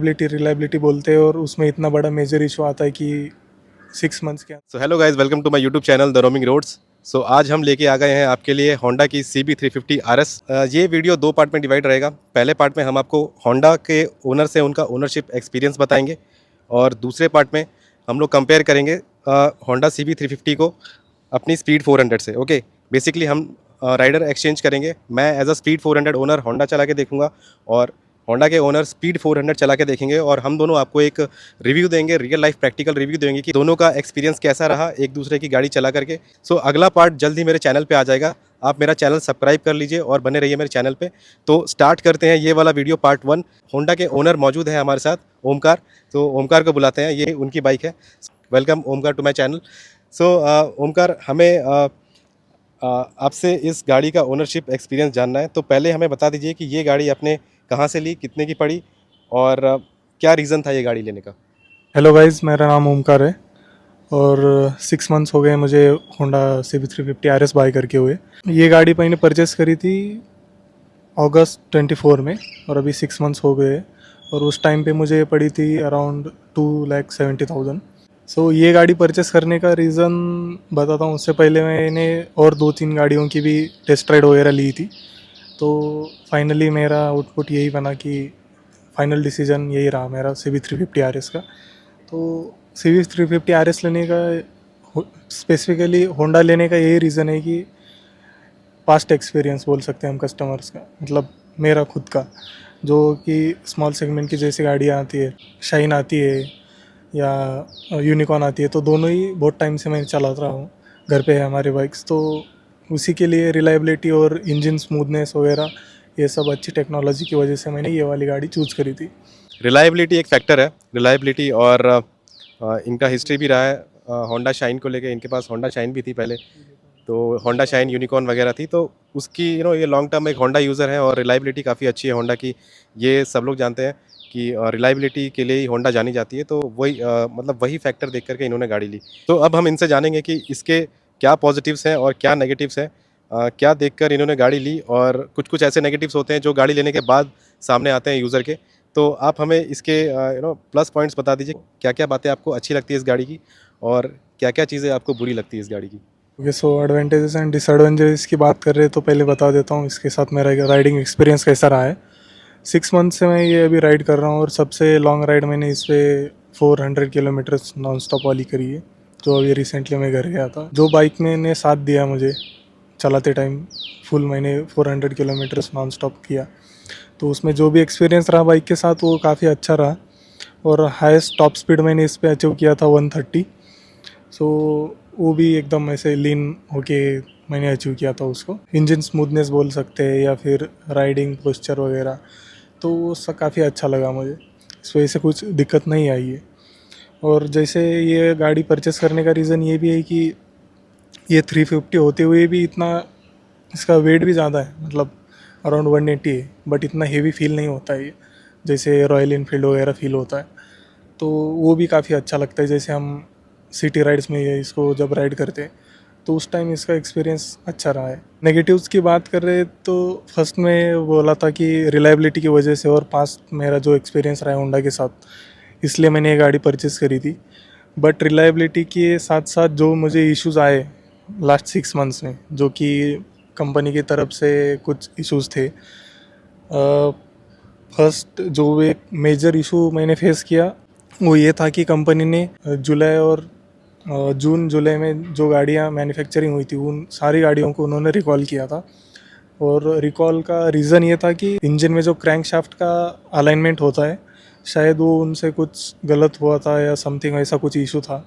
Reliability बोलते हैं और उसमें इतना बड़ा मेजर इशू आता है कि 6 मंथ्स के। So hello guys, welcome to my YouTube channel the roaming roads. So आज हम लेके आ गए हैं आपके लिए होंडा की CB350 RS। ये वीडियो दो पार्ट में डिवाइड रहेगा। पहले पार्ट में हम आपको होंडा के ओनर से उनका ओनरशिप एक्सपीरियंस बताएंगे और दूसरे पार्ट में हम लोग कंपेयर करेंगे होंडा CB350 को अपनी स्पीड 400 से। ओके, बेसिकली हम राइडर एक्सचेंज करेंगे। मैं as a speed 400 owner Honda चला के देखूंगा और होंडा के ओनर स्पीड 400 चला के देखेंगे और हम दोनों आपको एक रिव्यू देंगे, रियल लाइफ प्रैक्टिकल रिव्यू देंगे कि दोनों का एक्सपीरियंस कैसा रहा एक दूसरे की गाड़ी चला करके। सो अगला पार्ट जल्द ही मेरे चैनल पे आ जाएगा। आप मेरा चैनल सब्सक्राइब कर लीजिए और बने रहिए मेरे चैनल पे। तो स्टार्ट करते हैं ये वाला वीडियो पार्ट 1। होंडा के ओनर मौजूद है हमारे साथ, ओमकार। तो ओमकार को बुलाते हैं, ये उनकी बाइक है। Welcome Omkar to my channel. So Omkar, हमें आपसे इस गाड़ी का ओनरशिप एक्सपीरियंस जानना है। तो पहले हमें बता दीजिए कि ये गाड़ी आपने कहाँ से ली, कितने की पड़ी और क्या रीज़न था ये गाड़ी लेने का। हेलो गाइस, मेरा नाम ओमकार है और 6 मंथ्स हो गए मुझे होंडा CB350 RS बाय करके हुए। ये गाड़ी मैंने परचेस करी थी अगस्त 24 में और अभी 6 मंथ्स हो गए और उस टाइम पे मुझे पड़ी थी अराउंड 2,70,000। सो ये गाड़ी परचेस करने का रीज़न बताता हूँ। उससे पहले मैंने और 2-3 गाड़ियों की भी टेस्ट राइड वगैरह ली थी। तो फाइनली मेरा आउटपुट यही बना कि फाइनल डिसीजन यही रहा मेरा CB350 RS का। तो CB350 RS लेने का स्पेसिफिकली होंडा लेने का यही रीज़न है कि पास्ट एक्सपीरियंस बोल सकते हैं हम कस्टमर्स का, मतलब मेरा खुद का, जो कि स्मॉल सेगमेंट की जैसी गाड़ियाँ आती है, शाइन आती है या यूनिकॉर्न आती है, तो दोनों ही बहुत टाइम से मैं चला रहा हूँ। घर पे है हमारे बाइक्स, तो उसी के लिए रिलायबिलिटी और इंजन स्मूथनेस वगैरह ये सब अच्छी टेक्नोलॉजी की वजह से मैंने ये वाली गाड़ी चूज़ करी थी। रिलायबिलिटी एक फैक्टर है, रिलायबिलिटी और इनका हिस्ट्री भी रहा है होंडा शाइन को लेके। इनके पास होंडा शाइन भी थी पहले, तो होंडा शाइन यूनिकॉर्न वगैरह थी। तो उसकी ये लॉन्ग टर्म एक होंडा यूज़र है और रिलायबिलिटी काफ़ी अच्छी है होंडा की। ये सब लोग जानते हैं कि रिलायबिलिटी के लिए ही होंडा जानी जाती है। तो वही मतलब वही फैक्टर देख करके इन्होंने गाड़ी ली। तो अब हम इनसे जानेंगे कि इसके क्या पॉजिटिव्स हैं और क्या नेगेटिव्स हैं, क्या देखकर इन्होंने गाड़ी ली। और कुछ कुछ ऐसे नेगेटिव्स होते हैं जो गाड़ी लेने के बाद सामने आते हैं यूज़र के। तो आप हमें इसके प्लस पॉइंट्स बता दीजिए, क्या क्या बातें आपको अच्छी लगती है इस गाड़ी की और क्या क्या चीज़ें आपको बुरी लगती है इस गाड़ी की। Okay, so advantages and disadvantages की बात कर रहे हैं तो पहले बता देता हूँ इसके साथ मेरा राइडिंग एक्सपीरियंस कैसा रहा है। 6 मंथ से मैं ये अभी राइड कर रहा हूँ और सबसे लॉन्ग राइड मैंने इस पर 400 किलोमीटर्स नॉन स्टॉप वाली करी है, जो अभी रिसेंटली मैं घर गया था। जो बाइक मैंने साथ दिया मुझे चलाते टाइम, फुल मैंने 400 किलोमीटर्स नॉन स्टॉप किया, तो उसमें जो भी एक्सपीरियंस रहा बाइक के साथ वो काफ़ी अच्छा रहा। और हाईएस्ट टॉप स्पीड मैंने इस पर अचीव किया था 130। सो वो भी एकदम ऐसे लीन होके मैंने अचीव किया था उसको। इंजन स्मूथनेस बोल सकते हैं या फिर राइडिंग पोस्चर वगैरह, तो वो सब काफ़ी अच्छा लगा मुझे। इस वजह से कुछ दिक्कत नहीं आई है। और जैसे ये गाड़ी परचेस करने का रीज़न ये भी है कि ये 350 होते हुए भी इतना, इसका वेट भी ज़्यादा है, मतलब अराउंड 180 है, बट इतना हेवी फील नहीं होता है ये, जैसे रॉयल इनफील्ड वगैरह फील होता है। तो वो भी काफ़ी अच्छा लगता है। जैसे हम सिटी राइड्स में ये इसको जब राइड करते हैं तो उस टाइम इसका एक्सपीरियंस अच्छा रहा है। नेगेटिव्स की बात कर रहे तो फर्स्ट में बोला था कि रिलायबिलिटी की वजह से और पास्ट मेरा जो एक्सपीरियंस रहा है होंडा के साथ, इसलिए मैंने ये गाड़ी परचेज़ करी थी। बट रिलायबिलिटी के साथ साथ जो मुझे इश्यूज़ आए लास्ट 6 मंथ्स में, जो कि कंपनी की तरफ से कुछ इश्यूज़ थे। फर्स्ट जो एक मेजर इशू मैंने फेस किया वो ये था कि कंपनी ने जुलाई और जून जुलाई में जो गाड़ियाँ मैन्युफैक्चरिंग हुई थी उन सारी गाड़ियों को उन्होंने रिकॉल किया था। और रिकॉल का रीज़न ये था कि इंजन में जो क्रैंकशाफ्ट का अलाइनमेंट होता है, शायद वो उनसे कुछ गलत हुआ था या समथिंग ऐसा कुछ इशू था।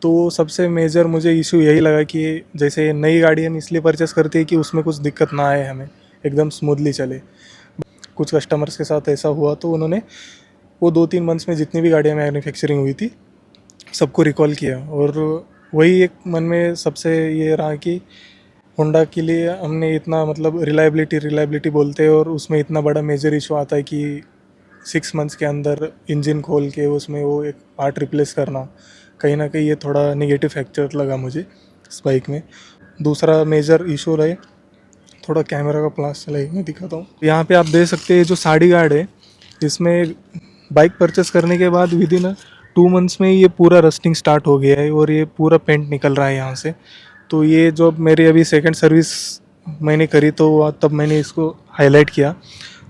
तो सबसे मेजर मुझे इशू यही लगा कि जैसे नई गाड़ी हम इसलिए परचेस करते हैं कि उसमें कुछ दिक्कत ना आए, हमें एकदम स्मूथली चले। कुछ कस्टमर्स के साथ ऐसा हुआ तो उन्होंने वो 2-3 मंथ्स में जितनी भी गाड़ियाँ मैन्युफैक्चरिंग हुई थी सबको रिकॉल किया। और वही एक मन में सबसे ये रहा कि होंडा के लिए हमने इतना, मतलब रिलायबिलिटी बोलते हैं और उसमें इतना बड़ा मेजर इशू आता है कि 6 मंथ्स के अंदर इंजन खोल के उसमें वो एक पार्ट रिप्लेस करना, कहीं ना कहीं ये थोड़ा नेगेटिव फैक्टर लगा मुझे इस बाइक में। दूसरा मेजर इशू रहे थोड़ा कैमरा का प्लास, चलाइए मैं दिखाता हूँ। यहाँ पे आप देख सकते हैं जो साड़ी गार्ड है इसमें बाइक परचेस करने के बाद विद इन 2 मंथ्स में ये पूरा रस्टिंग स्टार्ट हो गया है और ये पूरा पेंट निकल रहा है यहाँ से। तो ये जो मेरी अभी सेकंड सर्विस मैंने करी तो तब मैंने इसको हाईलाइट किया,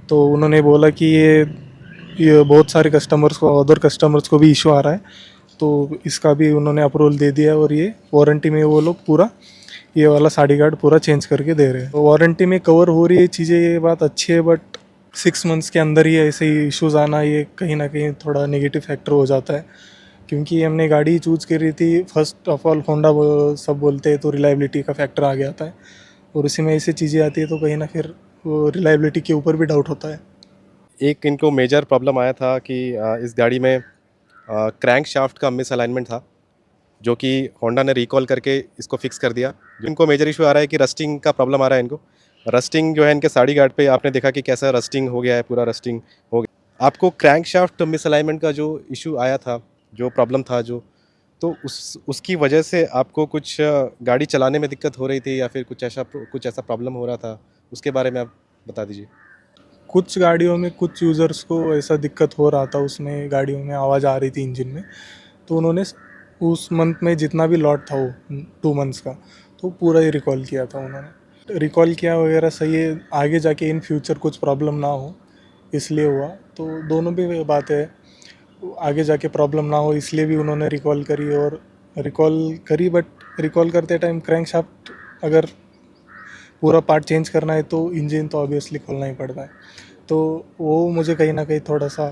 तो उन्होंने बोला कि ये बहुत सारे कस्टमर्स को, अदर कस्टमर्स को भी इशू आ रहा है, तो इसका भी उन्होंने अप्रूवल दे दिया और ये वारंटी में वो लोग पूरा ये वाला साड़ी गार्ड पूरा चेंज करके दे रहे हैं। तो वारंटी में कवर हो रही है चीज़ें, ये बात अच्छी है, बट 6 मंथ्स के अंदर ही ऐसे ही इश्यूज़ आना ये कहीं ना कहीं थोड़ा नेगेटिव फैक्टर हो जाता है, क्योंकि हमने गाड़ी चूज़ करी थी। फर्स्ट ऑफ ऑल होंडा सब बोलते हैं तो रिलायबिलिटी का फैक्टर आ गया है, और उसी में ऐसी चीज़ें आती है तो कहीं ना फिर वो रिलायबिलिटी के ऊपर भी डाउट होता है। एक इनको मेजर प्रॉब्लम आया था कि इस गाड़ी में क्रैंक शाफ्ट का मिस अलाइनमेंट था, जो कि होंडा ने रिकॉल करके इसको फिक्स कर दिया। इनको मेजर इशू आ रहा है कि रस्टिंग का प्रॉब्लम आ रहा है इनको। रस्टिंग जो है इनके साड़ी गार्ड पे आपने देखा कि कैसा रस्टिंग हो गया है, पूरा रस्टिंग हो गया। आपको क्रैंक शाफ्ट मिस अलाइनमेंट का जो इशू आया था, जो प्रॉब्लम था, जो तो उसकी वजह से आपको कुछ गाड़ी चलाने में दिक्कत हो रही थी या फिर कुछ ऐसा प्रॉब्लम हो रहा था, उसके बारे में आप बता दीजिए। कुछ गाड़ियों में कुछ यूज़र्स को ऐसा दिक्कत हो रहा था, उसमें गाड़ियों में आवाज़ आ रही थी इंजन में, तो उन्होंने उस मंथ में जितना भी लॉट था वो 2 मंथ्स का, तो पूरा ही रिकॉल किया था उन्होंने। रिकॉल किया वगैरह सही है, आगे जाके इन फ्यूचर कुछ प्रॉब्लम ना हो इसलिए हुआ, तो दोनों भी बात है, आगे जाके प्रॉब्लम ना हो इसलिए भी उन्होंने रिकॉल करी। बट रिकॉल करते टाइम क्रैंक शाफ्ट अगर पूरा पार्ट चेंज करना है तो इंजन तो ऑब्वियसली खोलना ही पड़ता है, तो वो मुझे कहीं ना कहीं थोड़ा सा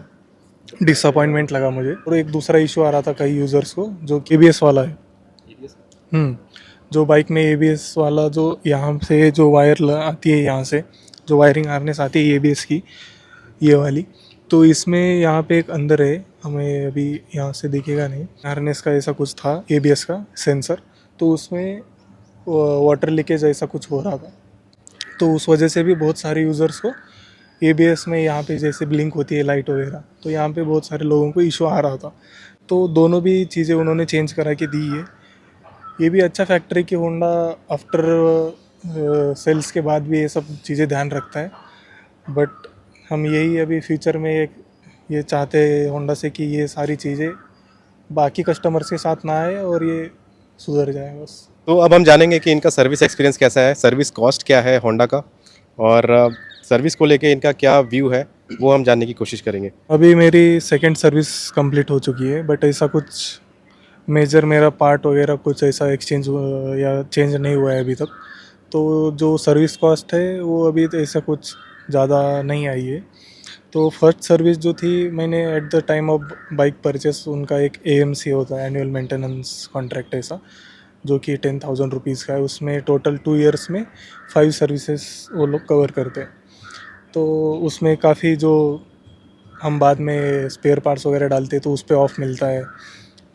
डिसअपॉइंटमेंट लगा मुझे। और एक दूसरा इशू आ रहा था कई यूज़र्स को, जो कि ABS वाला है। जो बाइक में ABS वाला, जो यहाँ से जो वायर आती है, यहाँ से जो वायरिंग हार्नेस आती है ABS की, ये वाली, तो इसमें यहाँ पे एक अंदर है, हमें अभी यहाँ से दिखेगा नहीं, हार्नेस का ऐसा कुछ था ABS का सेंसर, तो उसमें वाटर लीकेज ऐसा कुछ हो रहा था, तो उस वजह से भी बहुत सारे यूज़र्स को ABS में यहाँ पे जैसे ब्लिंक होती है लाइट वगैरह, तो यहाँ पे बहुत सारे लोगों को इशू आ रहा था, तो दोनों भी चीज़ें उन्होंने चेंज करा के दी है। ये भी अच्छा फैक्टर है कि होंडा आफ्टर सेल्स के बाद भी ये सब चीज़ें ध्यान रखता है। बट हम यही अभी फ्यूचर में ये चाहते हैं होंडा से कि ये सारी चीज़ें बाकी कस्टमर्स के साथ ना आए और ये सुधर जाए बस। तो अब हम जानेंगे कि इनका सर्विस एक्सपीरियंस कैसा है, सर्विस कॉस्ट क्या है होंडा का, और सर्विस को लेके इनका क्या व्यू है, वो हम जानने की कोशिश करेंगे। अभी मेरी सेकंड सर्विस कंप्लीट हो चुकी है, बट ऐसा कुछ मेजर मेरा पार्ट वगैरह कुछ ऐसा एक्सचेंज या चेंज नहीं हुआ है अभी तक, तो जो सर्विस कॉस्ट है वो अभी तो ऐसा कुछ ज़्यादा नहीं आई है। तो फर्स्ट सर्विस जो थी, मैंने at the time of bike purchase उनका एक AMC होता है, एनुअल मेंटेनेंस कॉन्ट्रैक्ट ऐसा, जो कि 10,000 रुपीज़ का है, उसमें टोटल 2 इयर्स में 5 सर्विसेज वो लोग कवर करते हैं। तो उसमें काफ़ी जो हम बाद में स्पेयर पार्ट्स वगैरह डालते हैं तो उस पर ऑफ मिलता है,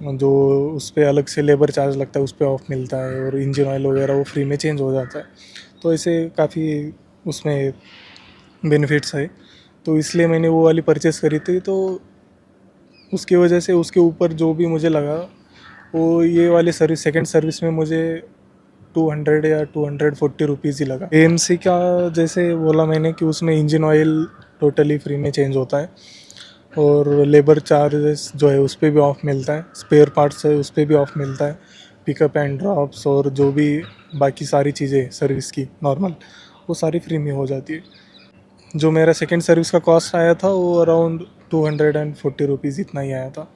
जो उस पर अलग से लेबर चार्ज लगता है उस पर ऑफ मिलता है, और इंजन ऑयल वगैरह वो फ्री में चेंज हो जाता है, तो ऐसे काफ़ी उसमें बेनिफिट्स है, तो इसलिए मैंने वो वाली परचेस करी थी। तो उसकी वजह से उसके ऊपर जो भी मुझे लगा वो ये वाली सर्विस, सेकंड सर्विस में मुझे 200 या 240 रुपीज़ ही लगा। AMC का जैसे बोला मैंने कि उसमें इंजन ऑयल टोटली फ्री में चेंज होता है, और लेबर चार्जेस जो है उस पर भी ऑफ मिलता है, स्पेयर पार्ट्स है उस पर भी ऑफ मिलता है, पिकअप एंड ड्रॉप्स और जो भी बाकी सारी चीज़ें सर्विस की नॉर्मल, वो सारी फ्री में हो जाती है। जो मेरा सेकंड सर्विस का कॉस्ट आया था वो अराउंड 240 रुपीज़ इतना ही आया था,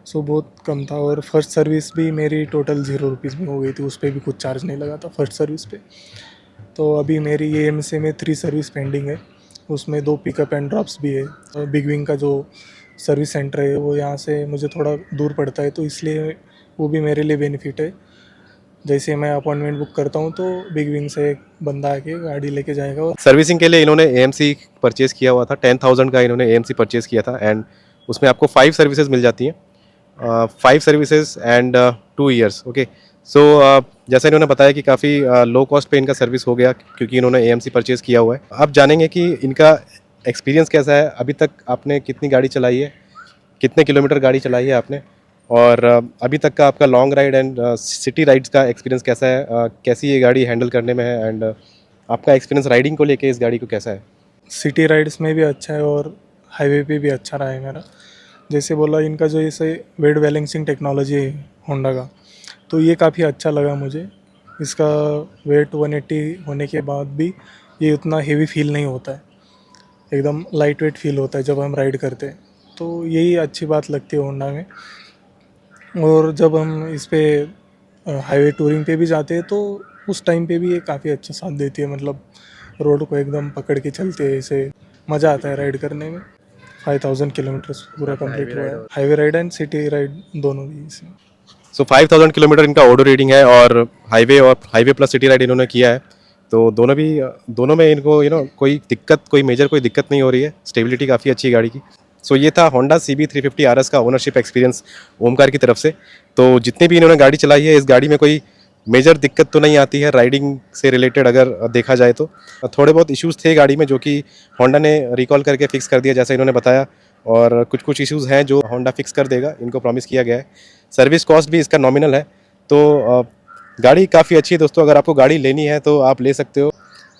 सो बहुत कम था। और फर्स्ट सर्विस भी मेरी टोटल 0 रुपीज़ में हो गई थी, उस पर भी कुछ चार्ज नहीं लगा था फर्स्ट सर्विस पे। तो अभी मेरी AMC में 3 सर्विस पेंडिंग है, उसमें 2 पिकअप एंड ड्रॉप्स भी है, और बिग विंग का जो सर्विस सेंटर है वो यहाँ से मुझे थोड़ा दूर पड़ता है, तो इसलिए वो भी मेरे लिए बेनिफिट है। जैसे मैं अपॉइंटमेंट बुक करता हूँ तो बिग विंग से एक बंदा आके गाड़ी लेके जाएगा। और सर्विसिंग के लिए इन्होंने AMC परचेज़ किया हुआ था, 10,000 का इन्होंने AMC परचेज़ किया था, एंड उसमें आपको 5 सर्विसेज मिल जाती हैं, 5 सर्विसेज एंड 2 ईयर्स। ओके, सो जैसा इन्होंने बताया कि काफ़ी लो कॉस्ट पे इनका सर्विस हो गया क्योंकि इन्होंने AMC परचेज़ किया हुआ है। अब जानेंगे कि इनका एक्सपीरियंस कैसा है, अभी तक आपने कितनी गाड़ी चलाई है, कितने किलोमीटर गाड़ी चलाई है आपने, और अभी तक का आपका long ride and city rides का एक्सपीरियंस कैसा है, कैसी ये गाड़ी हैंडल करने में है, एंड आपका एक्सपीरियंस राइडिंग को लेके इस गाड़ी को कैसा है। सिटी राइड्स में भी अच्छा है और हाईवे पे भी अच्छा रहा है मेरा। जैसे बोला इनका जो ऐसे वेट बैलेंसिंग टेक्नोलॉजी है होंडा का, तो ये काफ़ी अच्छा लगा मुझे। इसका वेट 180 होने के बाद भी ये उतना हेवी फील नहीं होता है, एकदम लाइट वेट फील होता है जब हम राइड करते हैं, तो यही अच्छी बात लगती है होंडा में। और जब हम इस पे हाईवे टूरिंग पे भी जाते हैं तो उस टाइम पे भी ये काफ़ी अच्छा साथ देती है, मतलब रोड को एकदम पकड़ के चलते हैं, इसे मज़ा आता है राइड करने में। 5000 किलोमीटर्स पूरा कंप्लीट हुआ है, highway ride and city ride दोनों भी इसमें। सो 5000 किलोमीटर इनका ऑडो रीडिंग है और हाईवे प्लस सिटी राइड इन्होंने किया है। तो दोनों में इनको कोई मेजर कोई दिक्कत नहीं हो रही है। स्टेबिलिटी काफ़ी अच्छी है गाड़ी की। सो ये था होंडा CB350 RS का ओनरशिप एक्सपीरियंस ओमकार की तरफ से। तो जितनी भी इन्होंने गाड़ी चलाई है, इस गाड़ी में कोई मेजर दिक्कत तो नहीं आती है राइडिंग से रिलेटेड अगर देखा जाए तो। थोड़े बहुत इश्यूज़ थे गाड़ी में जो कि होंडा ने रिकॉल करके फिक्स कर दिया जैसा इन्होंने बताया, और कुछ इश्यूज़ हैं जो होंडा फिक्स कर देगा, इनको प्रॉमिस किया गया है। सर्विस कॉस्ट भी इसका नॉमिनल है। तो गाड़ी काफ़ी अच्छी है दोस्तों, अगर आपको गाड़ी लेनी है तो आप ले सकते हो।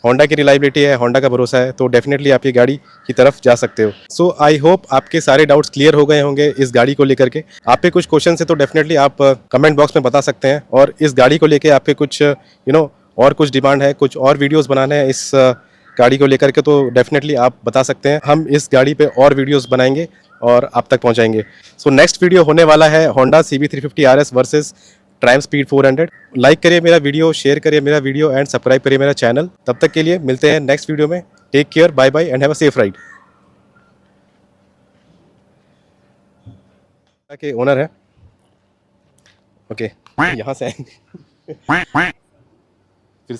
होंडा की रिलायबिलिटी है, होंडा का भरोसा है, तो डेफिनेटली आप ये गाड़ी की तरफ जा सकते हो। सो आई होप आपके सारे डाउट्स क्लियर हो गए होंगे इस गाड़ी को लेकर के। आप पे कुछ क्वेश्चन है तो डेफिनेटली आप कमेंट बॉक्स में बता सकते हैं, और इस गाड़ी को लेके आपके कुछ और कुछ डिमांड है, कुछ और वीडियोज़ बनाने हैं इस गाड़ी को लेकर के, तो डेफिनेटली आप बता सकते हैं। हम इस गाड़ी पे और वीडियोस बनाएंगे और आप तक पहुंचाएंगे। सो नेक्स्ट वीडियो होने वाला है Honda CB350 RS versus Triumph speed 400। Like करिए मेरा वीडियो, शेयर करिए मेरा वीडियो एंड सब्सक्राइब करिए मेरा चैनल। तब तक के लिए मिलते हैं नेक्स्ट वीडियो में। Take care, bye bye and have a safe ride. के ओनर है, ओके यहाँ से फिर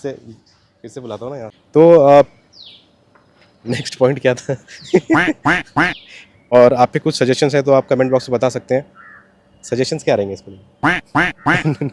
से बुलाता हूँ ना यहाँ। तो नेक्स्ट पॉइंट क्या था और आप पे कुछ सजेशंस है तो आप कमेंट बॉक्स में बता सकते हैं। सजेशंस क्या रहेंगे इसके लिए?